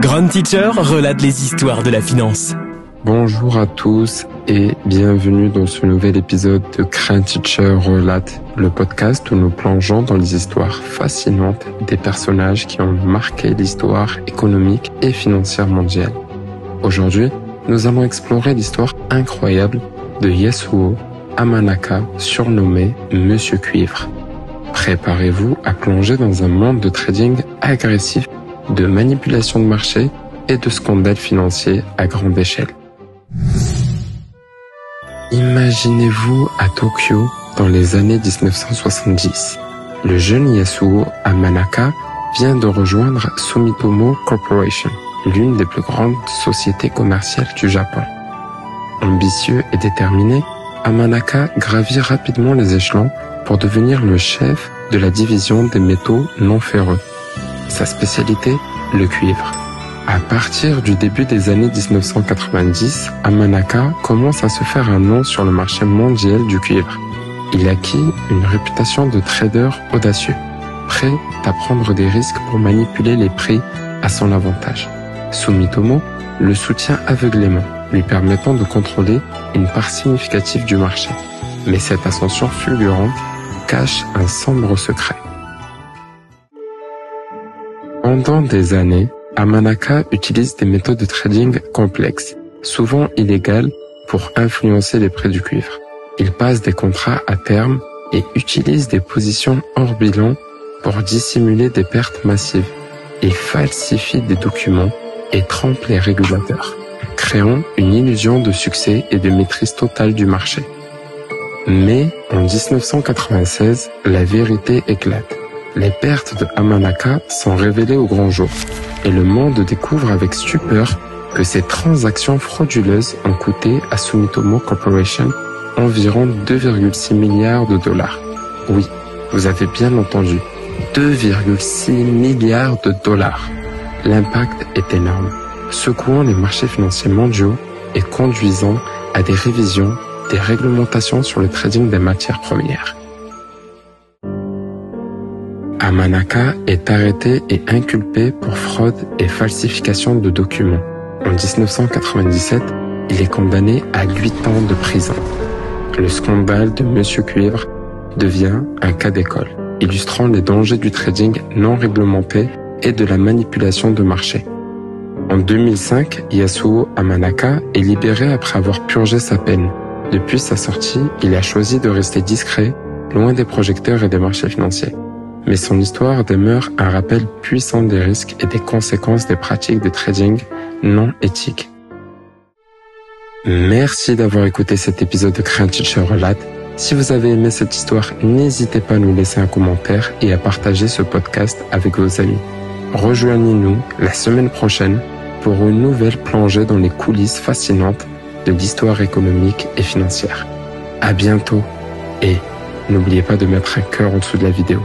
Grand Teacher relate les histoires de la finance. Bonjour à tous et bienvenue dans ce nouvel épisode de Grand Teacher relate, le podcast où nous plongeons dans les histoires fascinantes des personnages qui ont marqué l'histoire économique et financière mondiale. Aujourd'hui, nous allons explorer l'histoire incroyable de Yasuo Amanaka, surnommé Monsieur Cuivre. Préparez-vous à plonger dans un monde de trading agressif, de manipulation de marché et de scandales financiers à grande échelle. Imaginez-vous à Tokyo dans les années 1970. Le jeune Yasuo Amanaka vient de rejoindre Sumitomo Corporation, l'une des plus grandes sociétés commerciales du Japon. Ambitieux et déterminé, Amanaka gravit rapidement les échelons pour devenir le chef de la division des métaux non ferreux. Sa spécialité, le cuivre. À partir du début des années 1990, Amanaka commence à se faire un nom sur le marché mondial du cuivre. Il acquit une réputation de trader audacieux, prêt à prendre des risques pour manipuler les prix à son avantage. Sumitomo le soutient aveuglément, lui permettant de contrôler une part significative du marché. Mais cette ascension fulgurante cache un sombre secret. Pendant des années, Amanaka utilise des méthodes de trading complexes, souvent illégales, pour influencer les prix du cuivre. Il passe des contrats à terme et utilise des positions hors bilan pour dissimuler des pertes massives. Il falsifie des documents et trompe les régulateurs, créant une illusion de succès et de maîtrise totale du marché. Mais en 1996, la vérité éclate. Les pertes de Amanaka sont révélées au grand jour et le monde découvre avec stupeur que ces transactions frauduleuses ont coûté à Sumitomo Corporation environ 2,6 milliards de dollars. Oui, vous avez bien entendu, 2,6 milliards de dollars. L'impact est énorme, secouant les marchés financiers mondiaux et conduisant à des révisions des réglementations sur le trading des matières premières. Amanaka est arrêté et inculpé pour fraude et falsification de documents. En 1997, il est condamné à 8 ans de prison. Le scandale de Monsieur Cuivre devient un cas d'école, illustrant les dangers du trading non réglementé et de la manipulation de marché. En 2005, Yasuo Amanaka est libéré après avoir purgé sa peine. Depuis sa sortie, il a choisi de rester discret, loin des projecteurs et des marchés financiers. Mais son histoire demeure un rappel puissant des risques et des conséquences des pratiques de trading non éthiques. Merci d'avoir écouté cet épisode de Grand Teacher relate. Si vous avez aimé cette histoire, n'hésitez pas à nous laisser un commentaire et à partager ce podcast avec vos amis. Rejoignez-nous la semaine prochaine pour une nouvelle plongée dans les coulisses fascinantes de l'histoire économique et financière. À bientôt et n'oubliez pas de mettre un cœur en dessous de la vidéo.